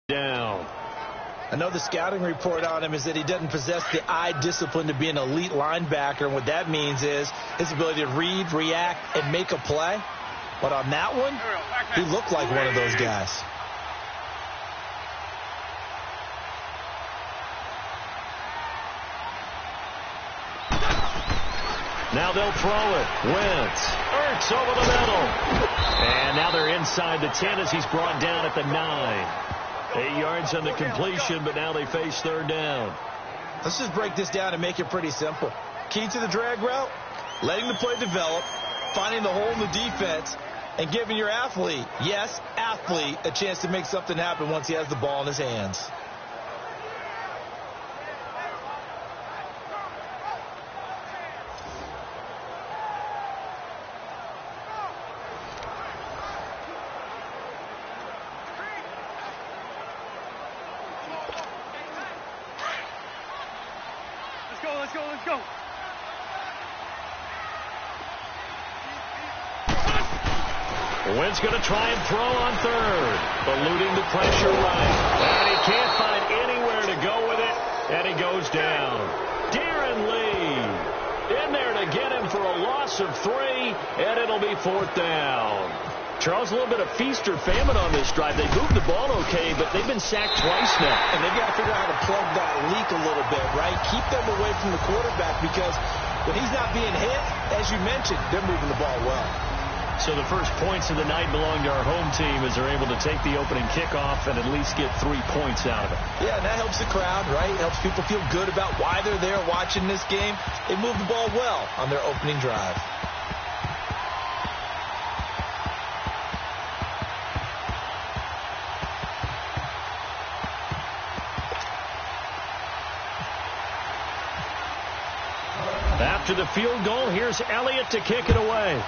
down. Another scouting report on him is that he doesn't possess the eye discipline to be an elite linebacker. And what that means is his ability to read, react, and make a play. But on that one, he looked like one of those guys. Now they'll throw it. Wentz. Ertz over the middle. And now they're inside the 10 as he's brought down at the 9. 8 yards on the completion, but now they face third down. Let's just break this down and make it pretty simple. Key to the drag route, letting the play develop, finding the hole in the defense, and giving your athlete, yes, athlete, a chance to make something happen once he has the ball in his hands. Let's go. Wentz going to try and throw on third. Eluding the pressure right. And he can't find anywhere to go with it. And he goes down. Darren Lee in there to get him for a loss of 3. And it'll be fourth down. Charles, a little bit of feast or famine on this drive. They moved the ball okay, but they've been sacked twice now. And they've got to figure out how to plug that leak a little bit, right? Keep them away from the quarterback because when he's not being hit, as you mentioned, they're moving the ball well. So the first points of the night belong to our home team as they're able to take the opening kickoff and at least get 3 points out of it. Yeah, and that helps the crowd, right? It helps people feel good about why they're there watching this game. They move the ball well on their opening drive. After the field goal, here's Elliott to kick it away.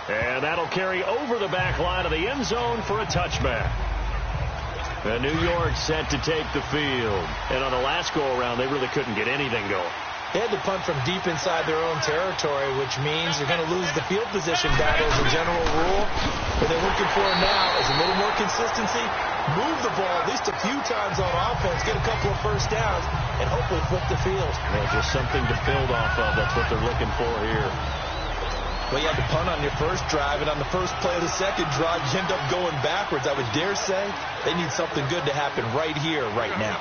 And that'll carry over the back line of the end zone for a touchback. And New York set to take the field. And on the last go-around, they really couldn't get anything going. They had to punt from deep inside their own territory, which means they're going to lose the field position battle as a general rule. What they're looking for now is a little more consistency, move the ball at least a few times on offense, get a couple of first downs, and hopefully flip the field. Well, just something to build off of. That's what they're looking for here. Well, you had to punt on your first drive, and on the first play of the second drive, you end up going backwards. I would dare say they need something good to happen right here, right now.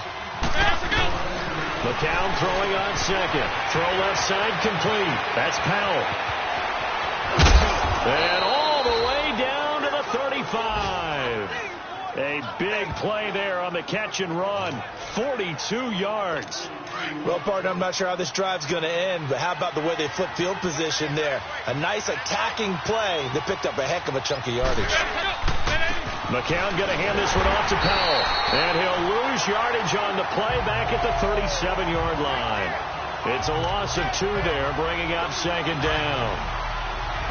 McCown throwing on second. Throw left side complete. That's Powell. And all the way down to the 35. A big play there on the catch and run. 42 yards. Well, partner, I'm not sure how this drive's going to end, but how about the way they flip field position there? A nice attacking play that picked up a heck of a chunk of yardage. McCown going to hand this one off to Powell. And he'll lose yardage on the play back at the 37-yard line. It's a loss of 2 there, bringing up second down.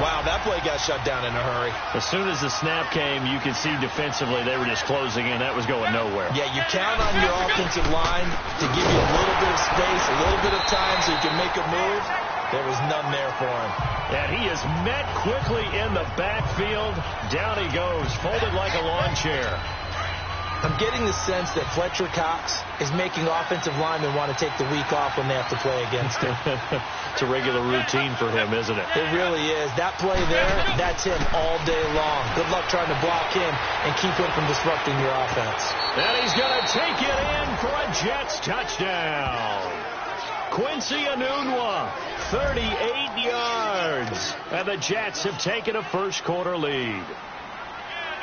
Wow, that play got shut down in a hurry. As soon as the snap came, you could see defensively they were just closing in. That was going nowhere. Yeah, you count on your offensive line to give you a little bit of space, a little bit of time so you can make a move. There was none there for him. And he is met quickly in the backfield. Down he goes, folded like a lawn chair. I'm getting the sense that Fletcher Cox is making offensive linemen want to take the week off when they have to play against him. It's a regular routine for him, isn't it? It really is. That play there, that's him all day long. Good luck trying to block him and keep him from disrupting your offense. And he's going to take it in for a Jets touchdown. Quincy Enunwa, 38 yards. And the Jets have taken a first-quarter lead.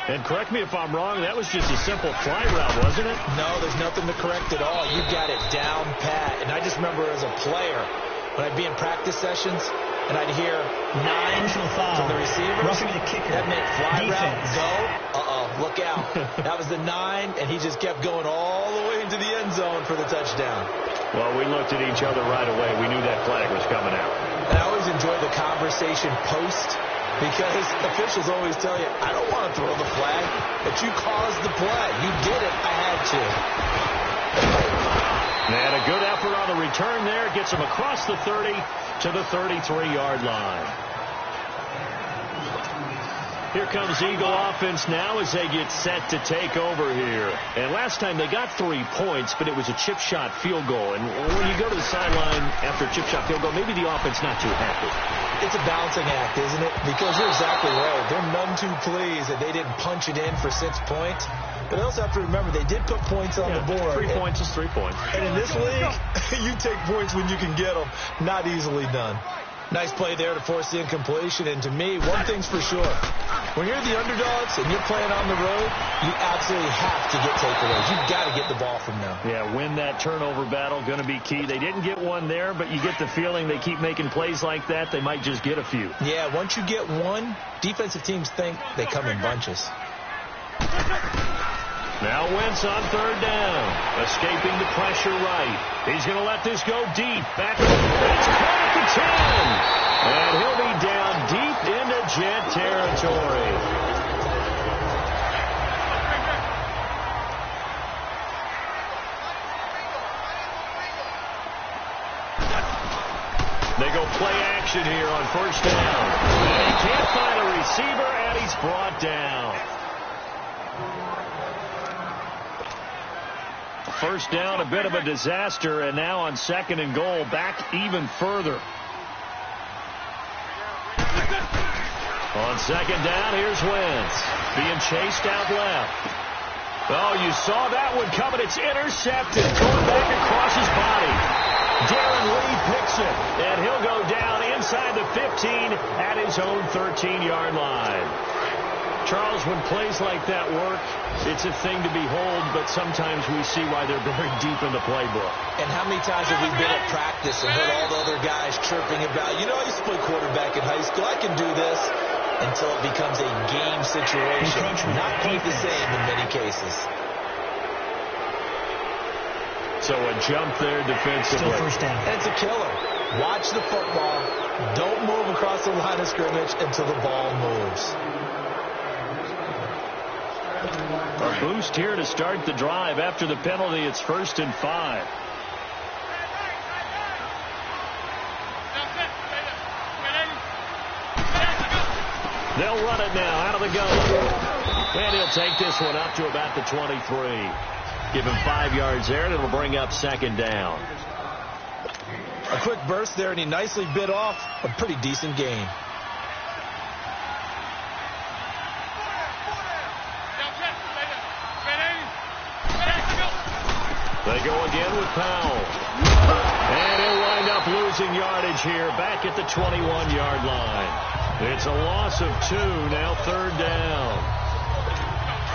And correct me if I'm wrong, that was just a simple fly route, wasn't it? No, there's nothing to correct at all. You got it down pat. And I just remember as a player, when I'd be in practice sessions, and I'd hear 9 from the receivers, roughing the kicker. that meant fly Defense. route, go, look out. That was the 9, and he just kept going all the way into the end zone for the touchdown. Well, we looked at each other right away. We knew that flag was coming out. And I always enjoy the conversation post, because officials always tell you, I don't want to throw the flag, but you caused the play. You did it. I had to. And a good effort on the return there. Gets him across the 30 to the 33-yard line. Here comes Eagle offense now as they get set to take over here. And last time they got 3 points, but it was a chip shot field goal. And when you go to the sideline after a chip shot field goal, maybe the offense not too happy. It's a balancing act, isn't it? Because you're exactly right. They're none too pleased that they didn't punch it in for 6 points. But they also have to remember they did put points on the board. 3 points is 3 points. And in this league, you take points when you can get them. Not easily done. Nice play there to force the incompletion. And to me, one thing's for sure. When you're the underdogs and you're playing on the road, you absolutely have to get takeaways. You've got to get the ball from them. Yeah, win that turnover battle, going to be key. They didn't get one there, but you get the feeling they keep making plays like that, they might just get a few. Yeah, once you get one, defensive teams think they come in bunches. Now Wentz on third down, escaping the pressure right. He's going to let this go deep. Back up. It's caught at the 10. And he'll be down deep into Jet territory. They go play action here on first down. And he can't find a receiver, and he's brought down. First down, a bit of a disaster, and now on second and goal, back even further. On second down, here's Wentz. Being chased out left. Oh, you saw that one coming. It's intercepted. Going back across his body. Darren Lee picks it, and he'll go down inside the 15 at his own 13-yard line. Charles, when plays like that work, it's a thing to behold, but sometimes we see why they're very deep in the playbook. And how many times have we been at practice and heard all the other guys chirping about, you know, I used to play quarterback in high school, I can do this, until it becomes a game situation. Not quite the same in many cases. So a jump there defensively. Still first down. And it's a killer. Watch the football. Don't move across the line of scrimmage until the ball moves. A boost here to start the drive. After the penalty, it's 1st and 5. They'll run it now out of the gun. And he'll take this one up to about the 23. Give him 5 yards there, and it'll bring up second down. A quick burst there, and he nicely bit off a pretty decent gain. They go again with Powell. And he'll wind up losing yardage here back at the 21-yard line. It's a loss of 2, now third down.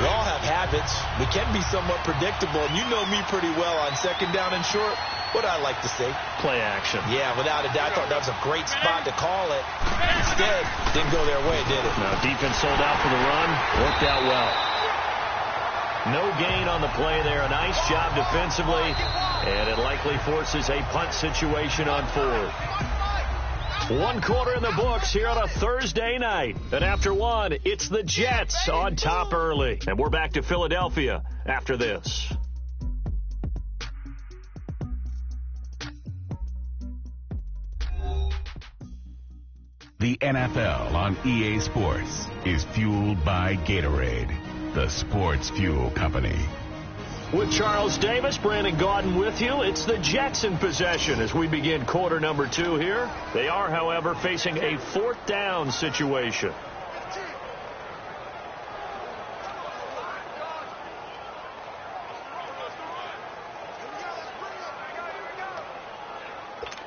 We all have habits. We can be somewhat predictable, and you know me pretty well on second down and short. What I like to say? Play action. Yeah, without a doubt. I thought that was a great spot to call it. Instead, didn't go their way, did it? Now, defense sold out for the run. Worked out well. No gain on the play there. A nice job defensively, and it likely forces a punt situation on 4th. 1 quarter in the books here on a Thursday night. And after 1, it's the Jets on top early. And we're back to Philadelphia after this. The NFL on EA Sports is fueled by Gatorade, the sports fuel company. With Charles Davis, Brandon Gaudin with you. It's the Jets in possession as we begin quarter number 2 here. They are, however, facing a 4th down situation.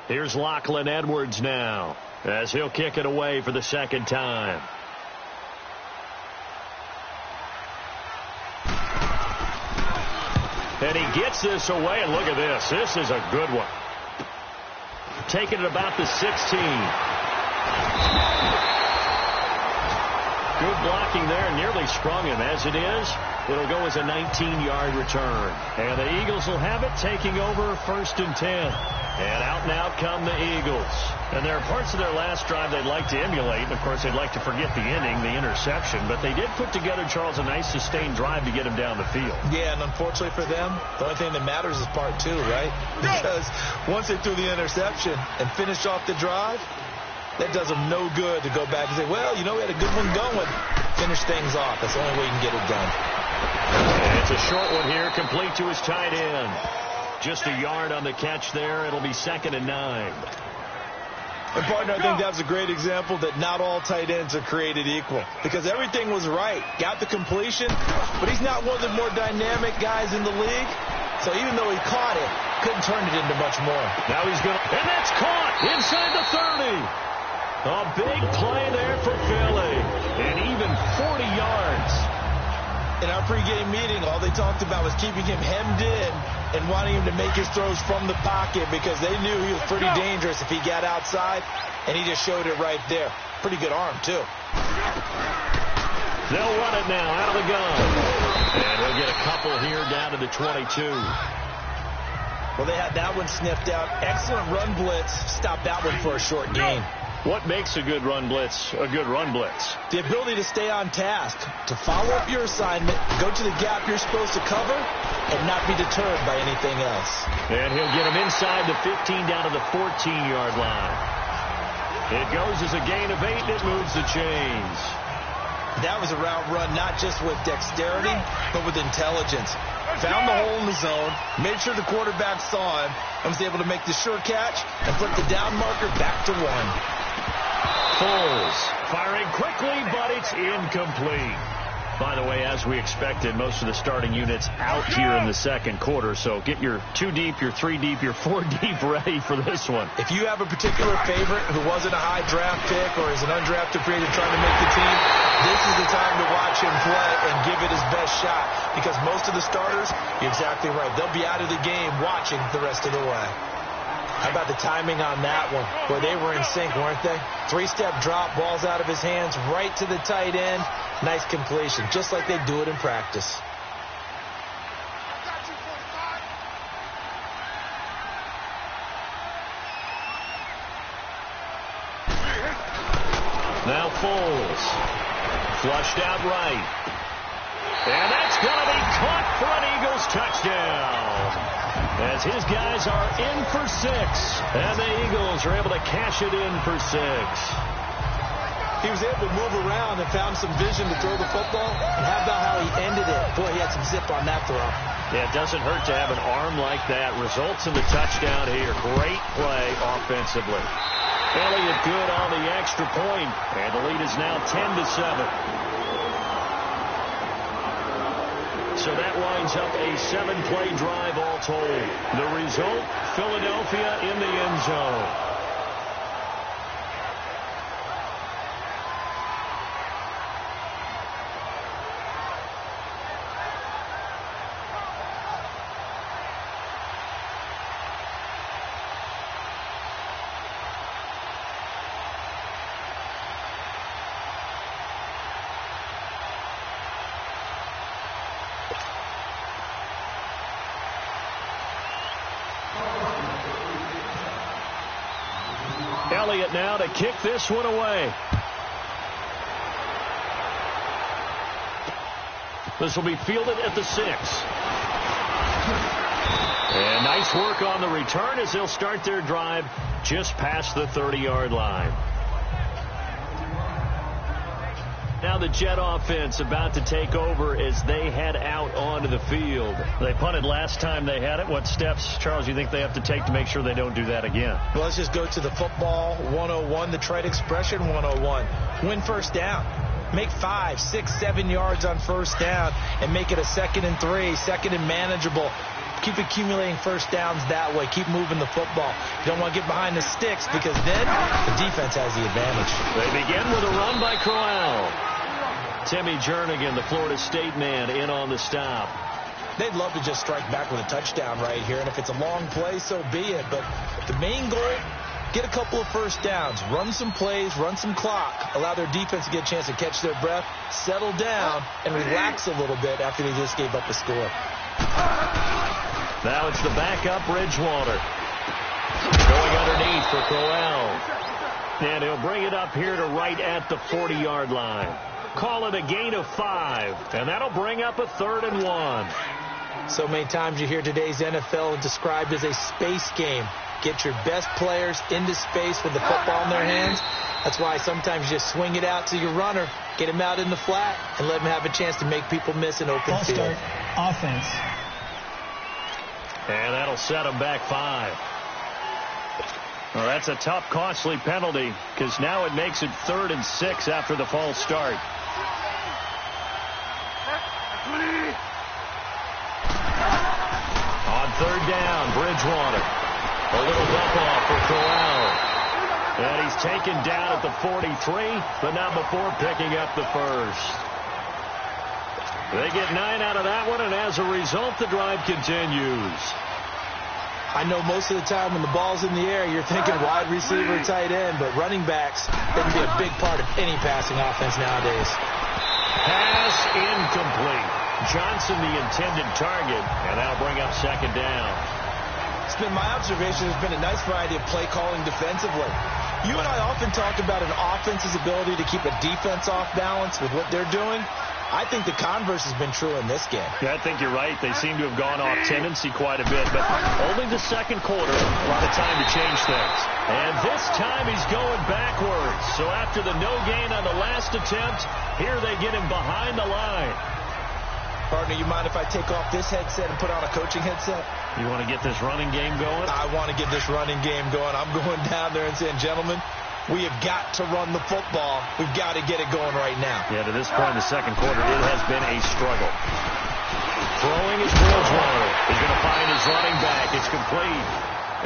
Here's Lachlan Edwards now as he'll kick it away for the second time. And he gets this away, and look at this. This is a good one. Taking it about the 16. Good blocking there, nearly sprung him. As it is, it'll go as a 19-yard return. And the Eagles will have it, taking over 1st and 10. And out and out come the Eagles. And there are parts of their last drive they'd like to emulate. And, of course, they'd like to forget the ending, the interception. But they did put together, Charles, a nice sustained drive to get him down the field. Yeah, and unfortunately for them, the only thing that matters is part 2, right? Because once they threw the interception and finished off the drive, That does him no good to go back and say, well, you know, we had a good one going. Finish things off. That's the only way you can get it done. And it's a short one here, complete to his tight end. Just a yard on the catch there. It'll be 2nd and 9. And, partner, I think that was a great example that not all tight ends are created equal, because everything was right. Got the completion, but he's not one of the more dynamic guys in the league. So even though he caught it, couldn't turn it into much more. Now he's going to, and that's caught inside the 30. A big play there for Philly, and even 40 yards. In our pregame meeting, all they talked about was keeping him hemmed in and wanting him to make his throws from the pocket, because they knew he was pretty dangerous if he got outside, and he just showed it right there. Pretty good arm, too. They'll run it now out of the gun. And he'll get a couple here down to the 22. Well, they had that one sniffed out. Excellent run blitz. Stopped that one for a short gain. What makes a good run blitz a good run blitz? The ability to stay on task, to follow up your assignment, go to the gap you're supposed to cover, and not be deterred by anything else. And he'll get him inside the 15 down to the 14-yard line. It goes as a gain of 8, and it moves the chains. That was a route run not just with dexterity, but with intelligence. Found the hole in the zone, made sure the quarterback saw him, and was able to make the sure catch and flip the down marker back to 1. Foles firing quickly, but it's incomplete. By the way, as we expected, most of the starting units out here in the second quarter, so get your 2 deep, your 3 deep, your 4 deep ready for this one. If you have a particular favorite who wasn't a high draft pick or is an undrafted free agent trying to make the team, this is the time to watch him play and give it his best shot, because most of the starters, you're exactly right, they'll be out of the game watching the rest of the way. How about the timing on that one, where they were in sync, weren't they? 3-step drop, ball's out of his hands, right to the tight end. Nice completion, just like they do it in practice. Now Foles, flushed out right. And that's going to be caught for an Eagles touchdown. As his guys are in for 6. And the Eagles are able to cash it in for 6. He was able to move around and found some vision to throw the football. And how about how he ended it? Boy, he had some zip on that throw. Yeah, it doesn't hurt to have an arm like that. Results in the touchdown here. Great play offensively. Elliott good on the extra point. And the lead is now 10-7. So that winds up a 7-play drive all told. The result, Philadelphia in the end zone. Elliott now to kick this one away. This will be fielded at the 6. And nice work on the return as they'll start their drive just past the 30-yard line. Now the Jet offense about to take over as they head out onto the field. They punted last time they had it. What steps, Charles, you think they have to take to make sure they don't do that again? Well, let's just go to the football 101, the trite expression 101. Win first down. Make 5, 6, 7 yards on first down and make it a 2nd and 3, 2nd and manageable. Keep accumulating first downs that way. Keep moving the football. You don't want to get behind the sticks, because then the defense has the advantage. They begin with a run by Crowell. Timmy Jernigan, the Florida State man, in on the stop. They'd love to just strike back with a touchdown right here, and if it's a long play, so be it. But the main goal, get a couple of first downs, run some plays, run some clock, allow their defense to get a chance to catch their breath, settle down, and relax a little bit after they just gave up a score. Now it's the backup Bridgewater. Going underneath for Crowell. And he'll bring it up here to right at the 40-yard line. Call it a gain of 5. And that'll bring up a 3rd and 1. So many times you hear today's NFL described as a space game. Get your best players into space with the football in their hands. That's why sometimes you just swing it out to your runner, get him out in the flat, and let him have a chance to make people miss an open field. Start offense. And that'll set him back 5. Well, that's a tough, costly penalty because now it makes it 3rd and 6 after the false start. On 3rd down, Bridgewater. A little dump off for Corral. And he's taken down at the 43, but not before picking up the first. They get 9 out of that one, and as a result, the drive continues. I know most of the time when the ball's in the air, you're thinking wide receiver, tight end, but running backs, they can be a big part of any passing offense nowadays. Pass incomplete. Johnson the intended target, and that'll bring up 2nd down. It's been my observation there's been a nice variety of play calling defensively. You and I often talk about an offense's ability to keep a defense off balance with what they're doing. I think the converse has been true in this game. Yeah, I think you're right. They seem to have gone off tendency quite a bit, but only the 2nd quarter, a lot of time to change things. And this time he's going backwards. So after the no gain on the last attempt, here they get him behind the line. Partner, you mind if I take off this headset and put on a coaching headset? You want to get this running game going? I want to get this running game going. I'm going down there and saying, gentlemen, we have got to run the football. We've got to get it going right now. Yeah, to this point in the 2nd quarter, it has been a struggle. Throwing is Bridgewater. He's going to find his running back. It's complete.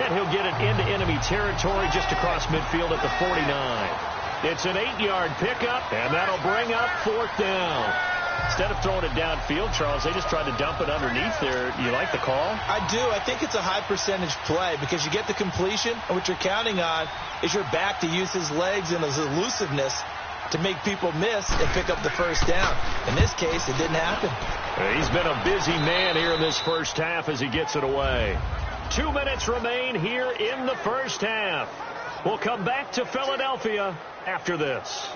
And he'll get it into enemy territory just across midfield at the 49. It's an 8-yard pickup, and that'll bring up 4th down. Instead of throwing it downfield, Charles, they just tried to dump it underneath there. You like the call? I do. I think it's a high percentage play because you get the completion, and what you're counting on is your back to use his legs and his elusiveness to make people miss and pick up the 1st down. In this case, it didn't happen. He's been a busy man here in this 1st half as he gets it away. 2 minutes remain here in the 1st half. We'll come back to Philadelphia after this.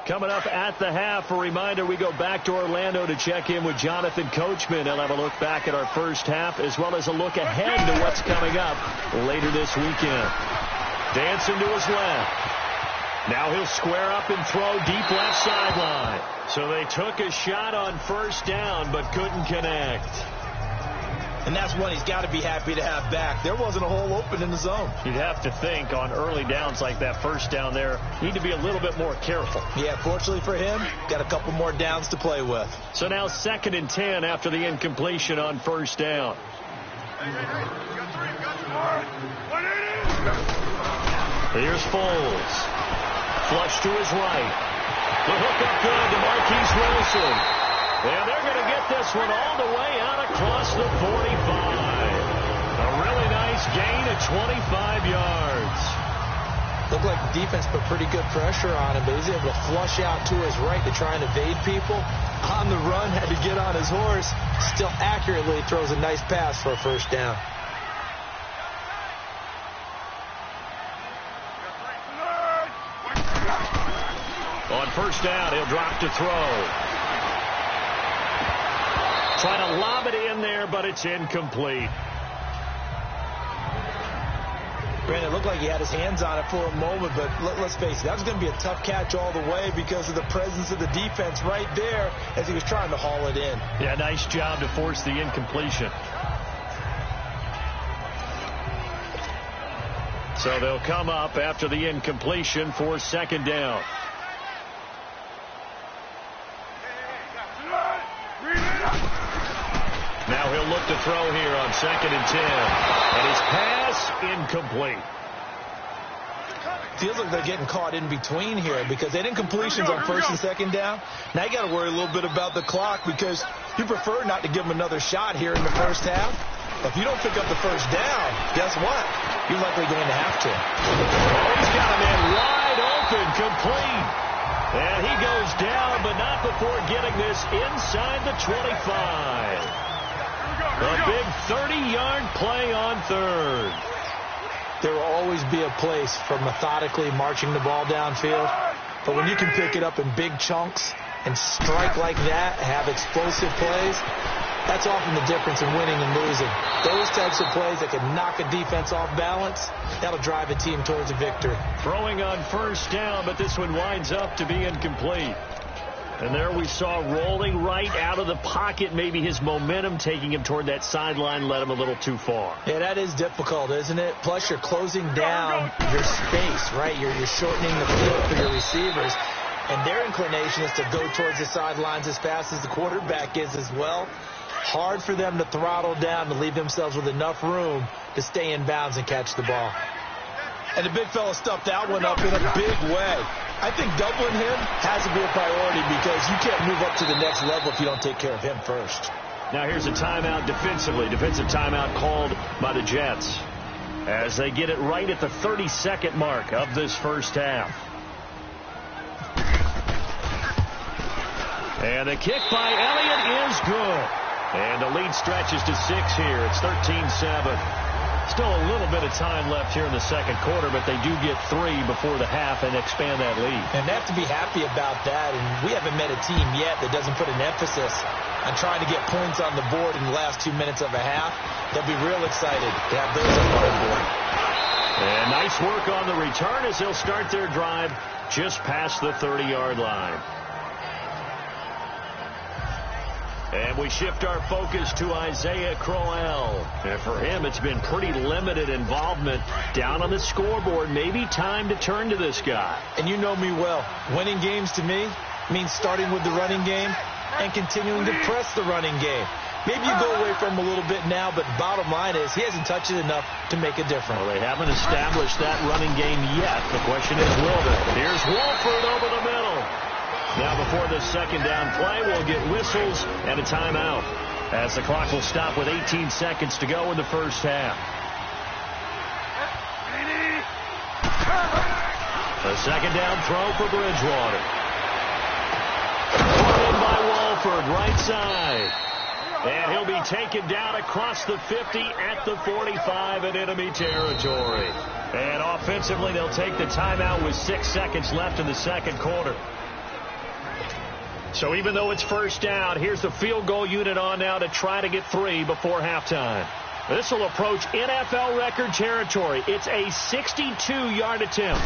Coming up at the half, a reminder, we go back to Orlando to check in with Jonathan Coachman. He'll have a look back at our 1st half as well as a look ahead to what's coming up later this weekend. Dancing to his left. Now he'll square up and throw deep left sideline. So they took a shot on 1st down but couldn't connect. And that's one he's got to be happy to have back. There wasn't a hole open in the zone. You'd have to think on early downs like that 1st down there, need to be a little bit more careful. Yeah, fortunately for him, got a couple more downs to play with. So now 2nd and 10 after the incompletion on 1st down. Here's Foles. Flush to his right. The hook up good to Marquise Wilson. And they're going to get this one all the way out across the 45. A really nice gain of 25 yards. Looked like the defense put pretty good pressure on him, but he's able to flush out to his right to try and evade people. On the run, had to get on his horse. Still accurately throws a nice pass for a 1st down. On 1st down, he'll drop to throw. Trying to lob it in there, but it's incomplete. Brandon, it looked like he had his hands on it for a moment, but let's face it, that was going to be a tough catch all the way because of the presence of the defense right there as he was trying to haul it in. Yeah, nice job to force the incompletion. So they'll come up after the incompletion for 2nd down. Now he'll look to throw here on 2nd and 10. And his pass incomplete. Feels like they're getting caught in between here because they had incompletions on 1st and 2nd down. Now you got to worry a little bit about the clock because you prefer not to give them another shot here in the 1st half. If you don't pick up the 1st down, guess what? You're likely going to have to. Oh, he's got a man wide open, complete. And he goes down, but not before getting this inside the 25. A big 30-yard play on 3rd. There will always be a place for methodically marching the ball downfield. But when you can pick it up in big chunks and strike like that, have explosive plays, that's often the difference in winning and losing. Those types of plays that can knock a defense off balance, that'll drive a team towards a victory. Throwing on first down, but this one winds up to be incomplete. And there we saw rolling right out of the pocket. Maybe his momentum taking him toward that sideline led him a little too far. Yeah, that is difficult, isn't it? Plus, you're closing down your space, right? You're shortening the field for your receivers. And their inclination is to go towards the sidelines as fast as the quarterback is as well. Hard for them to throttle down to leave themselves with enough room to stay in bounds and catch the ball. And the big fella stuffed that one up in a big way. I think doubling him has to be a priority because you can't move up to the next level if you don't take care of him first. Now here's a timeout defensively. Defensive timeout called by the Jets as they get it right at the 30-second mark of this first half. And the kick by Elliott is good. And the lead stretches to 6 here. It's 13-7. Still a little bit of time left here in the second quarter, but they do get 3 before the half and expand that lead. And they have to be happy about that. And we haven't met a team yet that doesn't put an emphasis on trying to get points on the board in the last 2 minutes of a half. They'll be real excited to have those up on the board. And nice work on the return as they'll start their drive just past the 30-yard line. And we shift our focus to Isaiah Crowell. And for him, it's been pretty limited involvement down on the scoreboard. Maybe time to turn to this guy. And you know me well. Winning games to me means starting with the running game and continuing to press the running game. Maybe you go away from him a little bit now, but bottom line is he hasn't touched it enough to make a difference. Well, they haven't established that running game yet. The question is, will they? Here's Wolford over the middle. Now before this second down play, we'll get whistles and a timeout as the clock will stop with 18 seconds to go in the first half. A second down throw for Bridgewater. Brought in by Wolford, right side. And he'll be taken down across the 50 at the 45 in enemy territory. And offensively, they'll take the timeout with 6 seconds left in the second quarter. So even though it's first down, here's the field goal unit on now to try to get 3 before halftime. This will approach NFL record territory. It's a 62-yard attempt.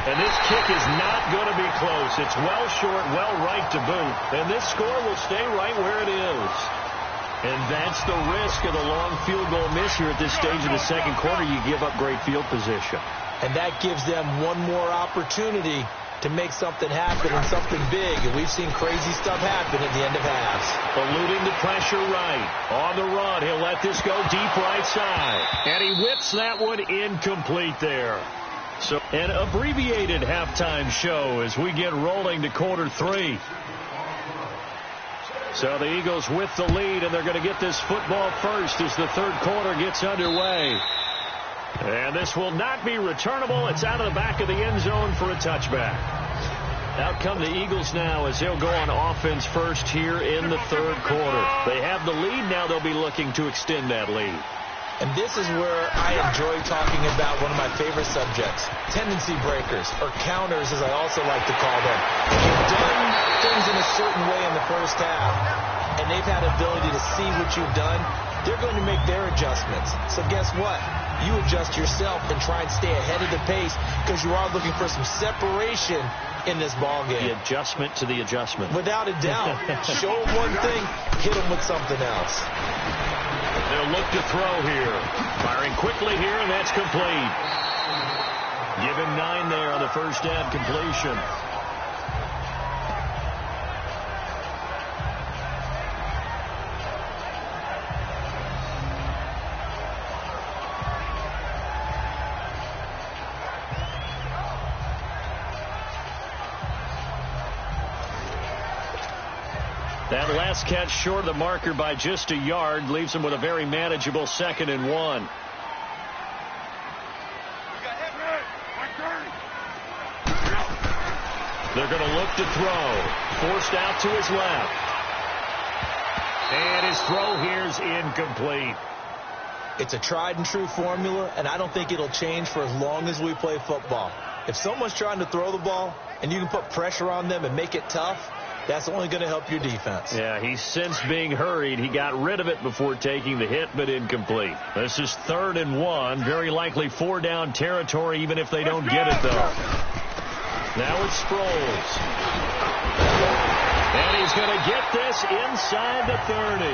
And this kick is not going to be close. It's well short, well right to boot. And this score will stay right where it is. And that's the risk of the long field goal miss here at this stage of the second quarter. You give up great field position. And that gives them one more opportunity to make something happen and something big. And we've seen crazy stuff happen at the end of halves. Eluding the pressure right. On the run, he'll let this go deep right side. And he whips that one incomplete there. So an abbreviated halftime show as we get rolling to quarter 3. So the Eagles with the lead, and they're going to get this football first as the third quarter gets underway. And this will not be returnable. It's out of the back of the end zone for a touchback. Out come the Eagles now as they'll go on offense first here in the third quarter. They have the lead. Now they'll be looking to extend that lead. And this is where I enjoy talking about one of my favorite subjects, tendency breakers, or counters as I also like to call them. You've done things in a certain way in the first half, and they've had ability to see what you've done. They're going to make their adjustments. So guess what? You adjust yourself and try and stay ahead of the pace because you are looking for some separation in this ball game. The adjustment to the adjustment. Without a doubt. Show them one thing, hit them with something else. They'll look to throw here. Firing quickly here, and that's complete. Give him 9 there on the first down completion. That last catch short of the marker by just a yard leaves him with a very manageable 2nd and 1. They're going to look to throw. Forced out to his left. And his throw here's incomplete. It's a tried and true formula, and I don't think it'll change for as long as we play football. If someone's trying to throw the ball and you can put pressure on them and make it tough, that's only going to help your defense. Yeah, he's since being hurried. He got rid of it before taking the hit, but incomplete. This is 3rd and 1. Very likely 4-down territory, even if they don't get it, though. Now it's Sproles. And he's going to get this inside the 30.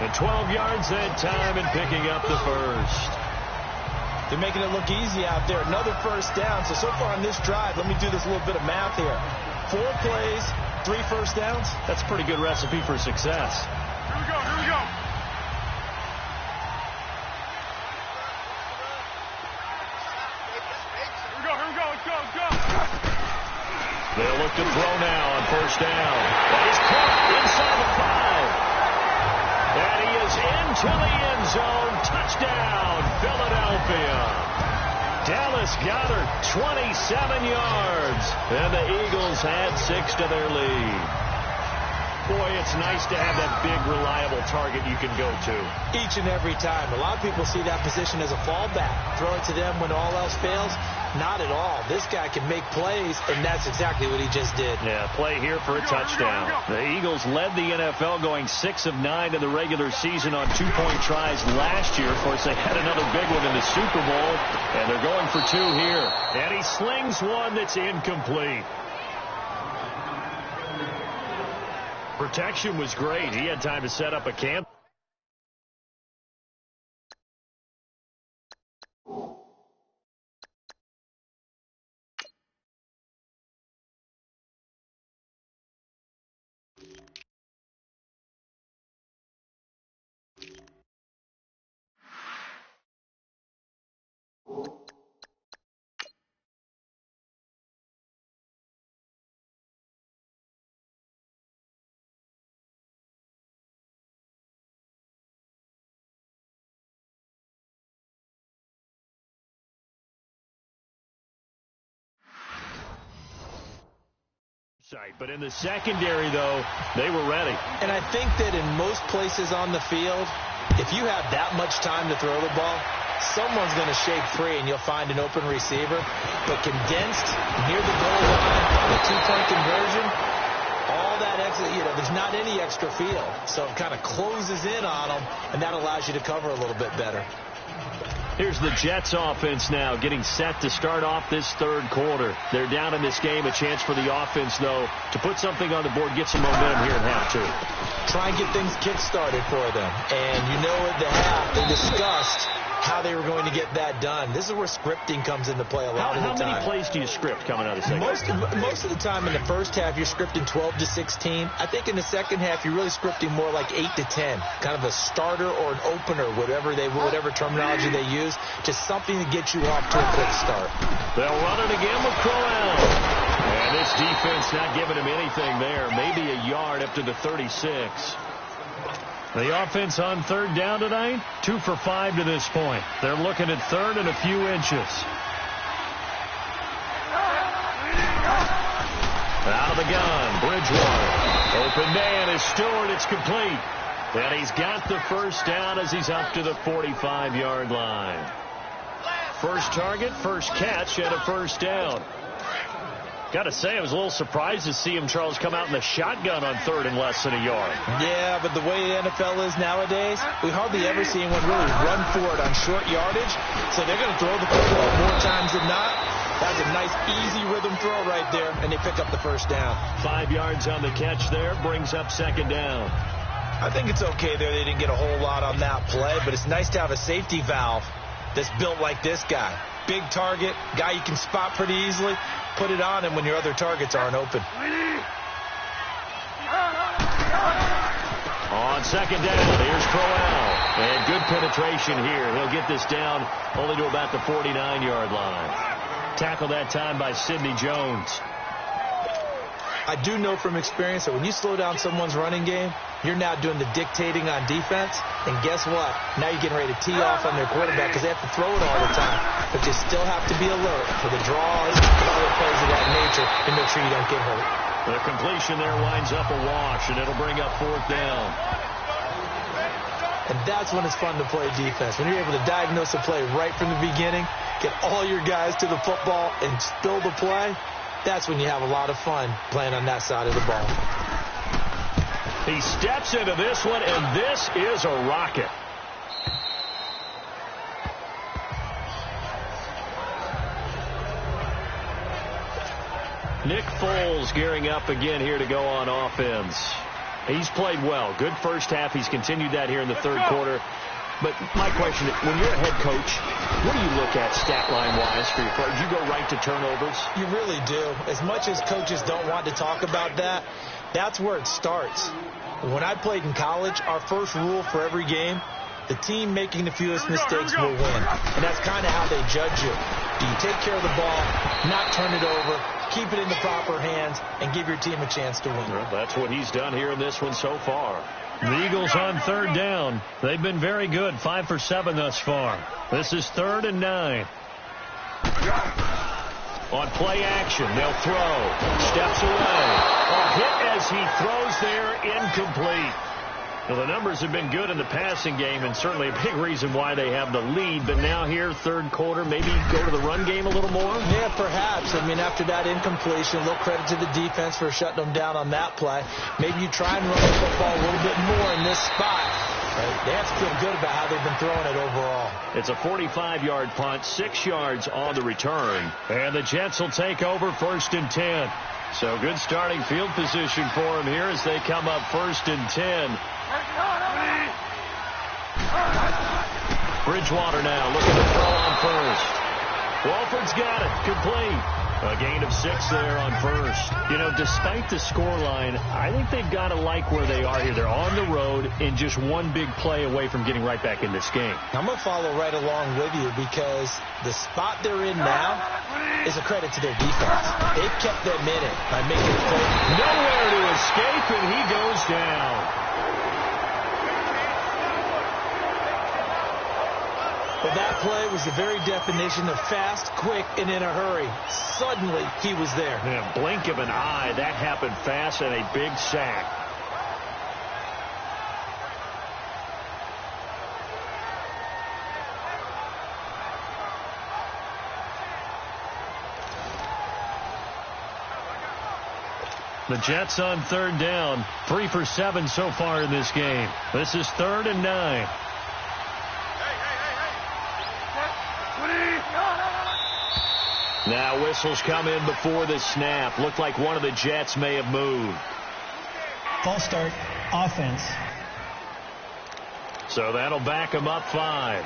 And 12 yards that time and picking up the first. They're making it look easy out there. Another first down. So far on this drive, let me do this little bit of math here. 4 plays, 3 first downs. That's a pretty good recipe for success. Here we go, here we go. Here we go, here we go, let's go, let's go. They'll look to throw now on first down. And he's caught inside the 5. And he is into the end zone. Touchdown, Philadelphia. Dallas Goedert, 27 yards. And the Eagles had 6 to their lead. Boy, it's nice to have that big, reliable target you can go to. Each and every time. A lot of people see that position as a fallback. Throw it to them when all else fails. Not at all. This guy can make plays, and that's exactly what he just did. Yeah, play here for a touchdown. The Eagles led the NFL going 6 of 9 in the regular season on 2-point tries last year. Of course, they had another big one in the Super Bowl, and they're going for 2 here. And he slings one that's incomplete. Protection was great. He had time to set up a camp. But in the secondary, though, they were ready. And I think that in most places on the field, if you have that much time to throw the ball, someone's going to shake free and you'll find an open receiver. But condensed, near the goal line, on the 2-point conversion, all that extra, there's not any extra field. So it kind of closes in on them, and that allows you to cover a little bit better. Here's the Jets offense now getting set to start off this 3rd quarter. They're down in this game. A chance for the offense, though, to put something on the board, get some momentum here in half 2. Try and get things kick-started for them. And you know at the half, they discussed how they were going to get that done. This is where scripting comes into play a lot of the time. How many plays do you script coming out of the second? Most of the time in the first half, you're scripting 12 to 16. I think in the second half, you're really scripting more like 8 to 10. Kind of a starter or an opener, whatever terminology they use. Just something to get you off to a quick start. They'll run it again with Crowell. And this defense not giving him anything there. Maybe a yard up to the 36. The offense on 3rd down tonight, 2 for 5 to this point. They're looking at 3rd and a few inches. Out of the gun, Bridgewater. Open man is Stewart. It's complete. And he's got the first down as he's up to the 45-yard line. First target, first catch, and a first down. Got to say, I was a little surprised to see him, Charles, come out in the shotgun on 3rd and less than a yard. Yeah, but the way the NFL is nowadays, we hardly ever see anyone really run for it on short yardage. So they're going to throw the football more times than not. That's a nice, easy rhythm throw right there, and they pick up the first down. 5 yards on the catch there, brings up 2nd down. I think it's okay there. They didn't get a whole lot on that play, but it's nice to have a safety valve that's built like this guy. Big target, guy you can spot pretty easily. Put it on him when your other targets aren't open. On 2nd down, here's Crowell. And good penetration here. He'll get this down only to about the 49-yard line. Tackled that time by Sidney Jones. I do know from experience that when you slow down someone's running game, you're now doing the dictating on defense. And guess what? Now you're getting ready to tee off on their quarterback because they have to throw it all the time. But you still have to be alert for the draws and other plays of that nature and make sure you don't get hurt. The completion there winds up a wash, and it'll bring up 4th down. And that's when it's fun to play defense. When you're able to diagnose a play right from the beginning, get all your guys to the football and spill the play, that's when you have a lot of fun playing on that side of the ball. He steps into this one, and this is a rocket. Nick Foles gearing up again here to go on offense. He's played well. Good first half. He's continued that here in the third quarter. But my question, when you're a head coach, what do you look at stat line-wise for your part? Do you go right to turnovers? You really do. As much as coaches don't want to talk about that, that's where it starts. When I played in college, our first rule for every game, the team making the fewest mistakes will win. And that's kind of how they judge you. Do you take care of the ball, not turn it over, keep it in the proper hands, and give your team a chance to win? Well, that's what he's done here in this one so far. The Eagles on third down. They've been very good, 5 for 7 thus far. This is 3rd and 9. On play action, they'll throw. Steps away. A hit as he throws there, incomplete. Well, the numbers have been good in the passing game, and certainly a big reason why they have the lead. But now here, third quarter, maybe go to the run game a little more? Yeah, perhaps. I mean, after that incompletion, a little credit to the defense for shutting them down on that play. Maybe you try and run the football a little bit more in this spot. They have to feel good about how they've been throwing it overall. It's a 45-yard punt, 6 yards on the return. And the Jets will take over 1st and 10. So good starting field position for them here as they come up 1st and 10. Bridgewater now looking to throw on first. Walford's got it. Complete. A gain of 6 there on first. You know, despite the scoreline, I think they've got to like where they are here. They're on the road and just one big play away from getting right back in this game. I'm going to follow right along with you because the spot they're in now is a credit to their defense. They've kept them in it by making it play. Nowhere to escape, and he goes down. But that play was the very definition of fast, quick, and in a hurry. Suddenly, he was there. In a blink of an eye, that happened fast and a big sack. The Jets on third down, 3 for 7 so far in this game. This is 3rd and 9. Now whistles come in before the snap. Looked like one of the Jets may have moved. False start, offense. So that'll back them up 5.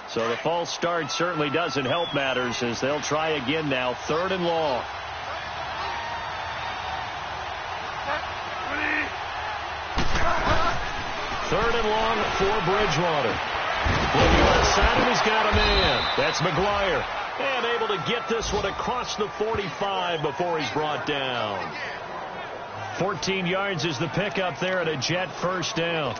So the false start certainly doesn't help matters as they'll try again now. 3rd and long. Third and long for Bridgewater. Looking left side, and he's got a man. That's McGuire. And able to get this one across the 45 before he's brought down. 14 yards is the pickup there at a Jet first down.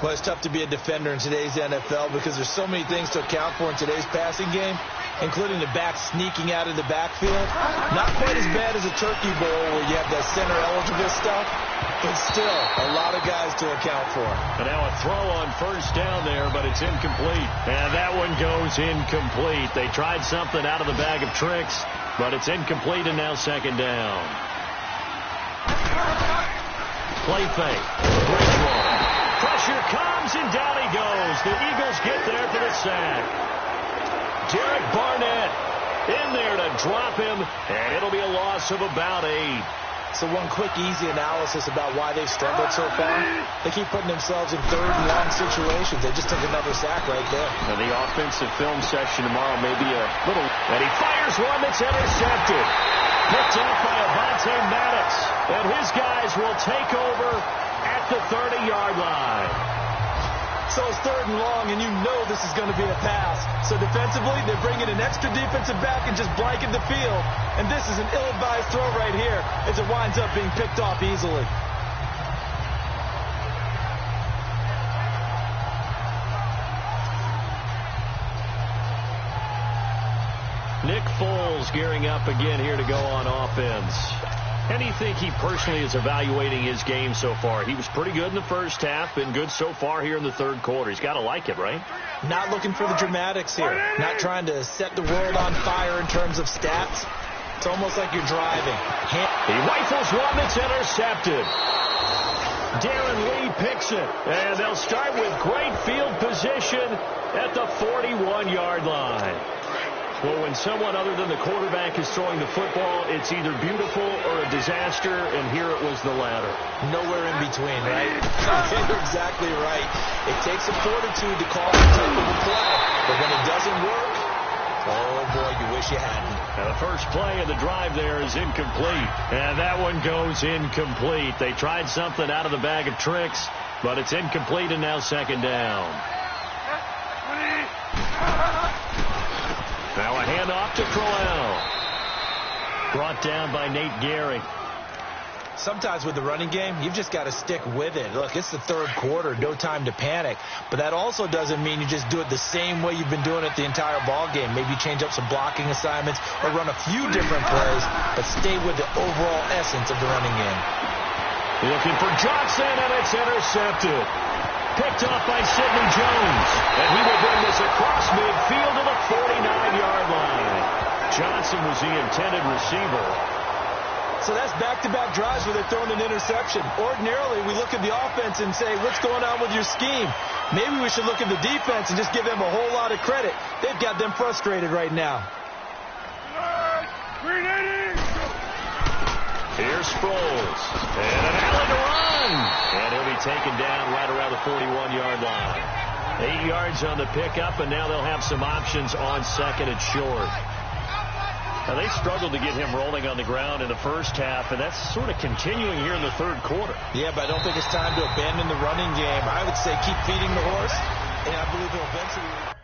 Well, it's tough to be a defender in today's NFL because there's so many things to account for in today's passing game, including the back sneaking out of the backfield. Not quite as bad as a turkey bowl where you have that center eligible stuff, but still a lot of guys to account for. And now a throw on first down there, but it's incomplete. And that one goes incomplete. They tried something out of the bag of tricks, but it's incomplete, and now 2nd down. Play fake. Bridgewater. Pressure comes, and down he goes. The Eagles get there for the sack. Derek Barnett in there to drop him, and it'll be a loss of about 8. So one quick, easy analysis about why they've struggled so far. They keep putting themselves in 3rd and long situations. They just took another sack right there. And the offensive film section tomorrow may be a little... And he fires one that's intercepted. Picked up by Avonte Maddox. And his guys will take over at the 30-yard line. So it's 3rd and long, and you know this is going to be a pass. So defensively, they're bringing an extra defensive back and just blanking the field. And this is an ill-advised throw right here as it winds up being picked off easily. Nick Foles gearing up again here to go on offense. How do you think he personally is evaluating his game so far? He was pretty good in the first half, been good so far here in the third quarter. He's got to like it, right? Not looking for the dramatics here. Not trying to set the world on fire in terms of stats. It's almost like you're driving. He rifles one that's intercepted. Darren Lee picks it. And they'll start with great field position at the 41-yard line. Well, when someone other than the quarterback is throwing the football, it's either beautiful or a disaster, and here it was the latter. Nowhere in between, right? You're exactly right. It takes some fortitude to call that type of a play, but when it doesn't work, oh boy, you wish you hadn't. Now the first play of the drive there is incomplete, and that one goes incomplete. They tried something out of the bag of tricks, but it's incomplete, and now second down. Now a handoff to Crowell. Brought down by Nate Gehring. Sometimes with the running game, you've just got to stick with it. Look, it's the third quarter, no time to panic. But that also doesn't mean you just do it the same way you've been doing it the entire ball game. Maybe change up some blocking assignments or run a few different plays, but stay with the overall essence of the running game. Looking for Johnson, and it's intercepted. Picked off by Sidney Jones. And he will bring this across midfield to the 49-yard line. Johnson was the intended receiver. So that's back-to-back drives where they're throwing an interception. Ordinarily, we look at the offense and say, what's going on with your scheme? Maybe we should look at the defense and just give them a whole lot of credit. They've got them frustrated right now. Here's Sproles. And an alley to run. And he'll be taken down right around the 41-yard line. 8 yards on the pickup, and now they'll have some options on second and short. Now, they struggled to get him rolling on the ground in the first half, and that's sort of continuing here in the third quarter. Yeah, but I don't think it's time to abandon the running game. I would say keep feeding the horse, and I believe he'll eventually...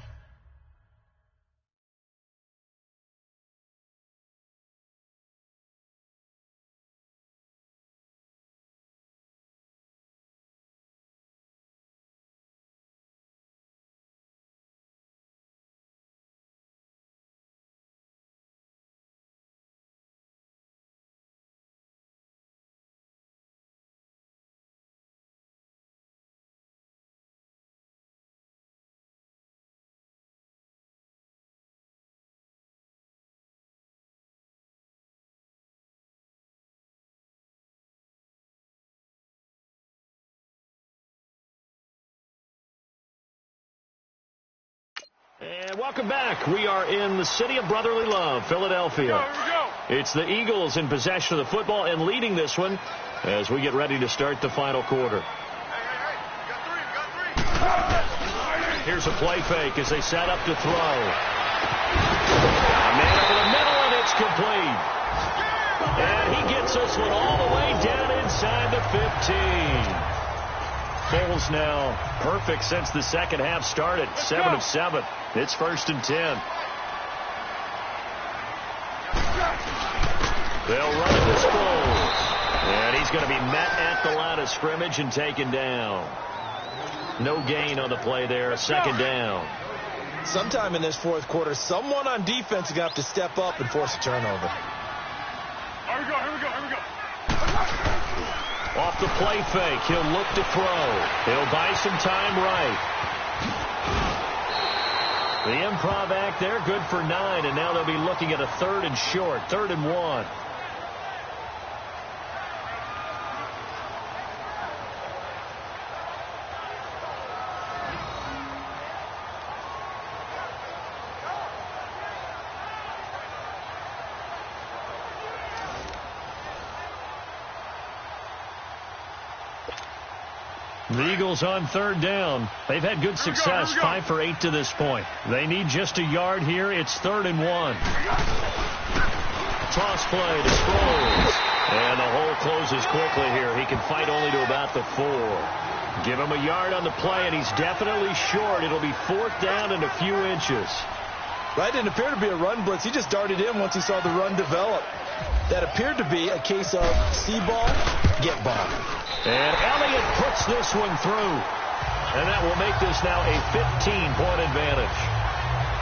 And welcome back. We are in the city of brotherly love, Philadelphia. It's the Eagles in possession of the football and leading this one as we get ready to start the final quarter. Here's a play fake as they set up to throw. A man over the middle, and it's complete. And he gets this one all the way down inside the 15. Foles now perfect since the second half started. 7 of 7. It's 1st and 10. They'll run it to Sproles. And he's going to be met at the line of scrimmage and taken down. No gain on the play there. Second down. Sometime in this fourth quarter, someone on defense is going to have to step up and force a turnover. Here we go. Off the play fake, he'll look to throw. He'll buy some time right. The improv act there, good for 9, and now they'll be looking at a 3rd and short, 3rd and 1. The Eagles on 3rd down. They've had good success, 5 for 8 to this point. They need just a yard here. It's 3rd and 1. Toss play to Sproles. And the hole closes quickly here. He can fight only to about the 4. Give him a yard on the play, and he's definitely short. It'll be 4th down and a few inches. Right, didn't appear to be a run blitz. He just darted in once he saw the run develop. That appeared to be a case of see ball, get ball. And Elliott puts this one through. And that will make this now a 15-point advantage.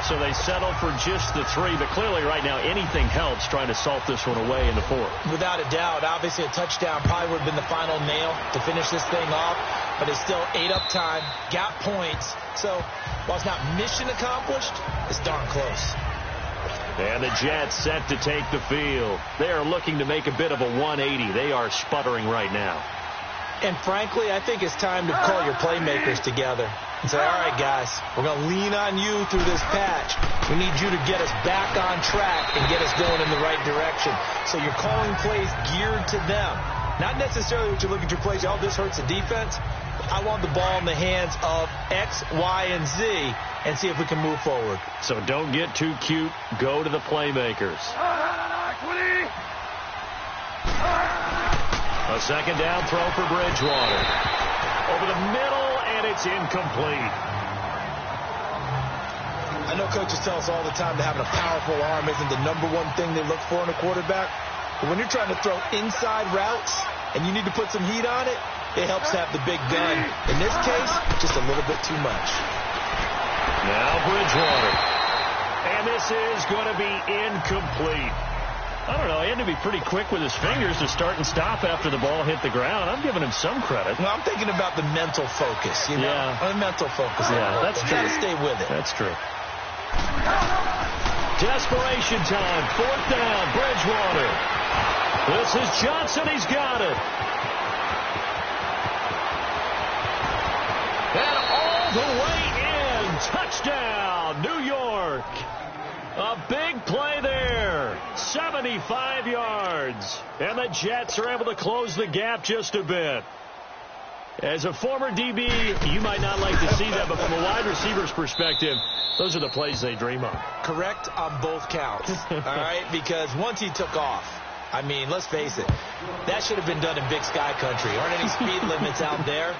So they settle for just the 3. But clearly right now anything helps trying to salt this one away in the 4th. Without a doubt. Obviously a touchdown probably would have been the final nail to finish this thing off. But they still ate up time, got points. So while it's not mission accomplished, it's darn close. And the Jets set to take the field. They are looking to make a bit of a 180. They are sputtering right now. And frankly, I think it's time to call your playmakers together and say, all right, guys, we're going to lean on you through this patch. We need you to get us back on track and get us going in the right direction. So you're calling plays geared to them. Not necessarily what you look at your plays, oh, this hurts the defense. I want the ball in the hands of X, Y, and Z and see if we can move forward. So don't get too cute. Go to the playmakers. A second down throw for Bridgewater. Over the middle, and it's incomplete. I know coaches tell us all the time that having a powerful arm isn't the #1 thing they look for in a quarterback. But when you're trying to throw inside routes and you need to put some heat on it, it helps to have the big gun. In this case, just a little bit too much. Now Bridgewater. And this is going to be incomplete. I don't know. He had to be pretty quick with his fingers to start and stop after the ball hit the ground. I'm giving him some credit. Well, I'm thinking about the mental focus. You know? Yeah. The mental focus. Yeah, that's true. Got to stay with it. That's true. Desperation time. 4th down. Bridgewater. This is Johnson. He's got it. And all the way in. Touchdown, New York. A big play there. 75 yards. And the Jets are able to close the gap just a bit. As a former DB, you might not like to see that, but from a wide receiver's perspective, those are the plays they dream of. Correct on both counts. All right? Because once he took off, I mean, let's face it, that should have been done in Big Sky Country. Aren't any speed limits out there?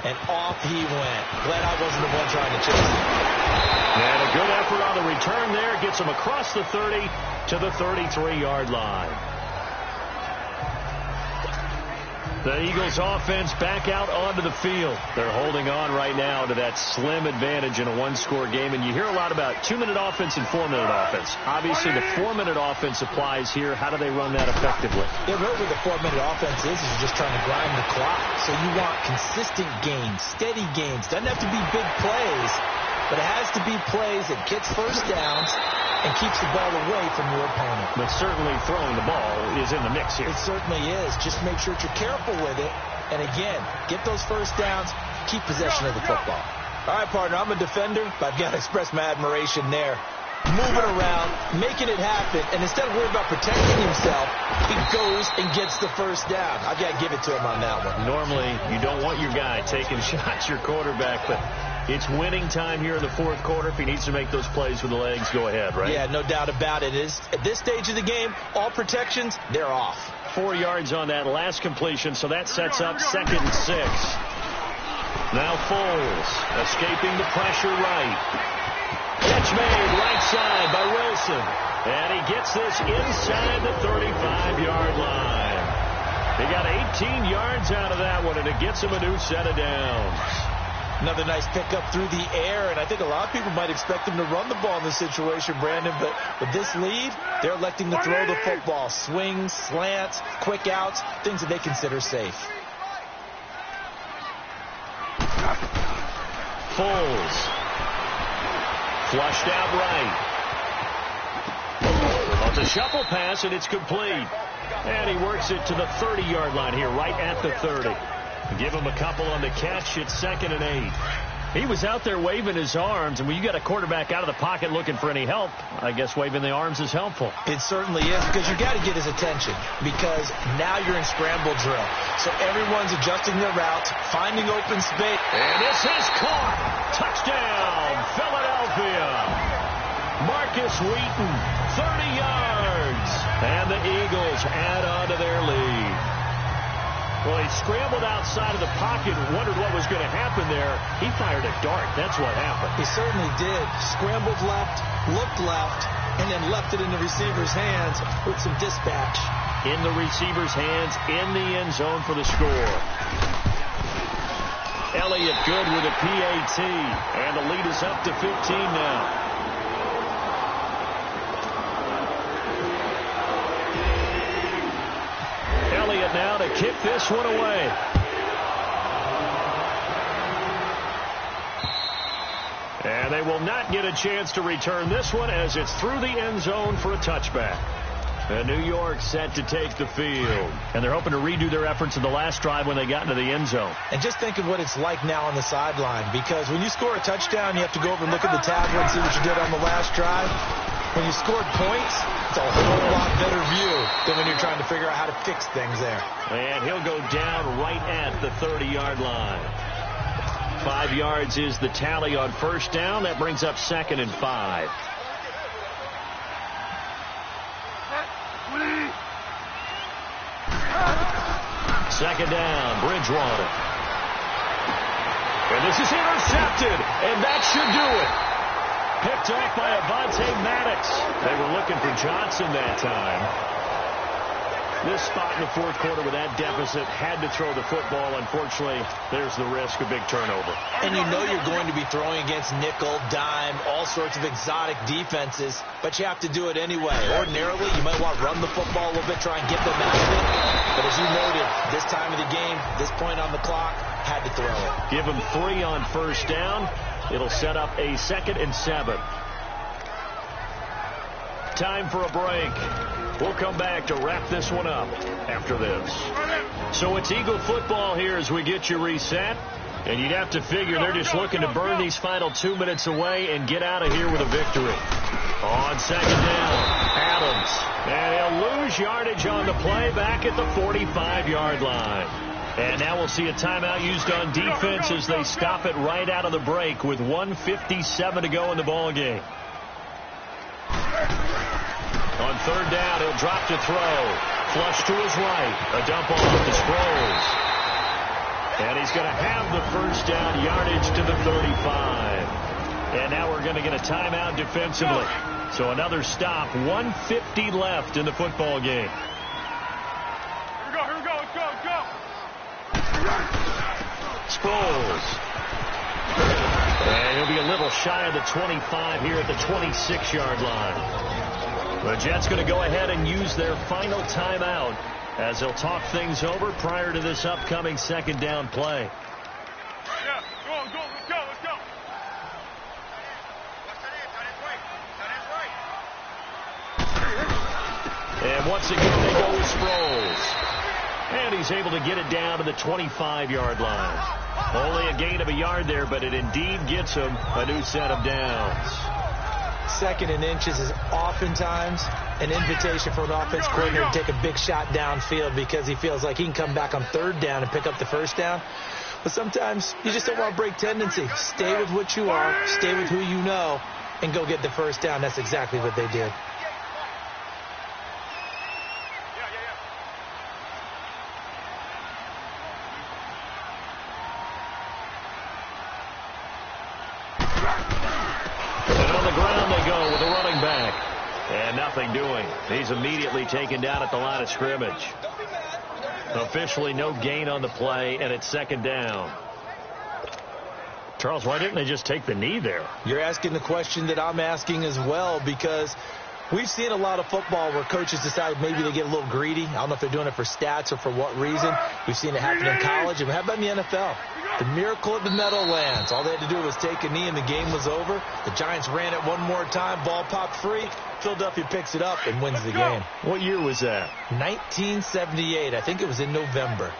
And off he went. Glad I wasn't the one trying to chase him. And a good effort on the return there. Gets him across the 30 to the 33-yard line. The Eagles offense back out onto the field. They're holding on right now to that slim advantage in a one-score game. And you hear a lot about 2-minute offense and 4-minute offense. Obviously, the 4-minute offense applies here. How do they run that effectively? Yeah, really the 4-minute offense is you're just trying to grind the clock. So you want consistent gains, steady gains. Doesn't have to be big plays, but it has to be plays that gets first downs and keeps the ball away from your opponent. But certainly throwing the ball is in the mix here. It certainly is. Just make sure that you're careful with it. And again, get those first downs, keep possession of the football. All right, partner, I'm a defender, but I've got to express my admiration there. Moving around, making it happen, and instead of worrying about protecting himself, he goes and gets the first down. I've got to give it to him on that one. Normally, you don't want your guy taking shots, your quarterback, but it's winning time here in the 4th quarter. If he needs to make those plays with the legs, go ahead, right? Yeah, no doubt about it. At this stage of the game, all protections, they're off. 4 yards on that last completion, so that sets up 2nd and 6. Now Foles, escaping the pressure right. Catch made right side by Wilson. And he gets this inside the 35-yard line. He got 18 yards out of that one, and it gets him a new set of downs. Another nice pickup through the air, and I think a lot of people might expect him to run the ball in this situation, Brandon, but with this lead, they're electing to throw the football. Swings, slants, quick outs, things that they consider safe. Foles. Flushed out right. On the shuffle pass, and it's complete. And he works it to the 30-yard line here, right at the 30. Give him a couple on the catch. It's 2nd and 8. He was out there waving his arms, and when you got a quarterback out of the pocket looking for any help, I guess waving the arms is helpful. It certainly is, because you got to get his attention, because now you're in scramble drill. So everyone's adjusting their routes, finding open space. And this is caught. Touchdown, Philadelphia. Marcus Wheaton, 30 yards. And the Eagles add on to their lead. Well, he scrambled outside of the pocket and wondered what was going to happen there. He fired a dart. That's what happened. He certainly did. Scrambled left, looked left, and then left it in the receiver's hands with some dispatch. In the receiver's hands, in the end zone for the score. Elliott good with a PAT, and the lead is up to 15 now. will kick this one away. And they will not get a chance to return this one as it's through the end zone for a touchback. And New York set to take the field. And they're hoping to redo their efforts in the last drive when they got into the end zone. And just think of what it's like now on the sideline, because when you score a touchdown, you have to go over and look at the tablet and see what you did on the last drive. When you scored points, it's a whole lot better view than when you're trying to figure out how to fix things there. And he'll go down right at the 30-yard line. 5 yards is the tally on first down. That brings up 2nd and 5. Second down, Bridgewater. And this is intercepted, and that should do it. Picked off by Avonte Maddox. They were looking for Johnson that time. This spot in the fourth quarter with that deficit, had to throw the football. Unfortunately, there's the risk of big turnover. And you know you're going to be throwing against nickel, dime, all sorts of exotic defenses, but you have to do it anyway. Ordinarily, you might want to run the football a little bit, try and get them out of it. But as you noted, this time of the game, this point on the clock, had to throw it. Give them 3 on first down. It'll set up a 2nd and 7. Time for a break. We'll come back to wrap this one up after this. So it's Eagle football here as we get you reset. And you'd have to figure they're just looking to burn these final 2 minutes away and get out of here with a victory. On second down, Adams. And he'll lose yardage on the play back at the 45-yard line. And now we'll see a timeout used on defense as they stop it right out of the break with 1:57 to go in the ball game. On third down, he'll drop to throw. Flush to his right. A dump off to Sproles. And he's going to have the first down, yardage to the 35. And now we're going to get a timeout defensively. So another stop. 1:50 left in the football game. Here we go, let's go, let's go. Sproles. And he'll be a little shy of the 25 here at the 26-yard line. The Jets going to go ahead and use their final timeout as they'll talk things over prior to this upcoming second down play. Yeah, go, let's go, let's go. And once again, they go with Sproles. And he's able to get it down to the 25-yard line. Only a gain of a yard there, but it indeed gets him a new set of downs. 2nd and inches is oftentimes an invitation for an offense coordinator to take a big shot downfield because he feels like he can come back on third down and pick up the first down. But sometimes you just don't want to break tendency. Stay with what you are, stay with who you know, and go get the first down. That's exactly what they did. And nothing doing. He's immediately taken down at the line of scrimmage. Officially no gain on the play, and it's second down. Charles, why didn't they just take the knee there? You're asking the question that I'm asking as well, because we've seen a lot of football where coaches decide maybe they get a little greedy. I don't know if they're doing it for stats or for what reason. We've seen it happen in college. And how about in the NFL? The miracle of the Meadowlands. All they had to do was take a knee and the game was over. The Giants ran it one more time. Ball popped free. Philadelphia picks it up and wins the game. What year was that? 1978. I think it was in November.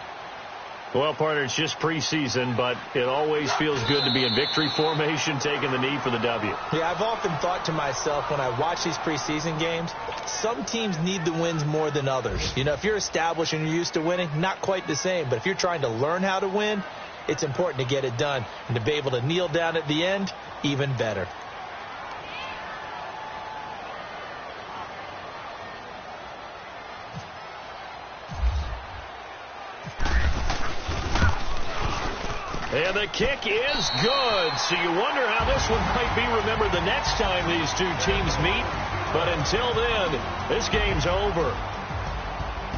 Well, partner, it's just preseason, but it always feels good to be in victory formation, taking the knee for the W. Yeah, I've often thought to myself when I watch these preseason games, some teams need the wins more than others. You know, if you're established and you're used to winning, not quite the same. But if you're trying to learn how to win, it's important to get it done. And to be able to kneel down at the end, even better. And the kick is good. So you wonder how this one might be remembered the next time these two teams meet. But until then, this game's over.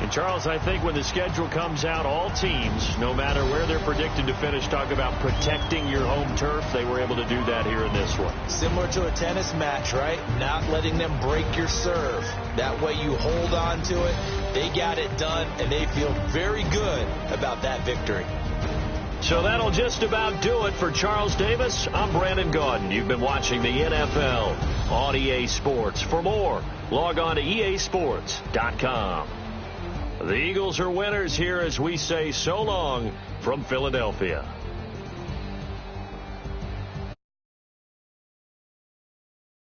And, Charles, I think when the schedule comes out, all teams, no matter where they're predicted to finish, talk about protecting your home turf. They were able to do that here in this one. Similar to a tennis match, right? Not letting them break your serve. That way you hold on to it. They got it done, and they feel very good about that victory. So that'll just about do it for Charles Davis. I'm Brandon Gaudin. You've been watching the NFL on EA Sports. For more, log on to easports.com. The Eagles are winners here as we say so long from Philadelphia.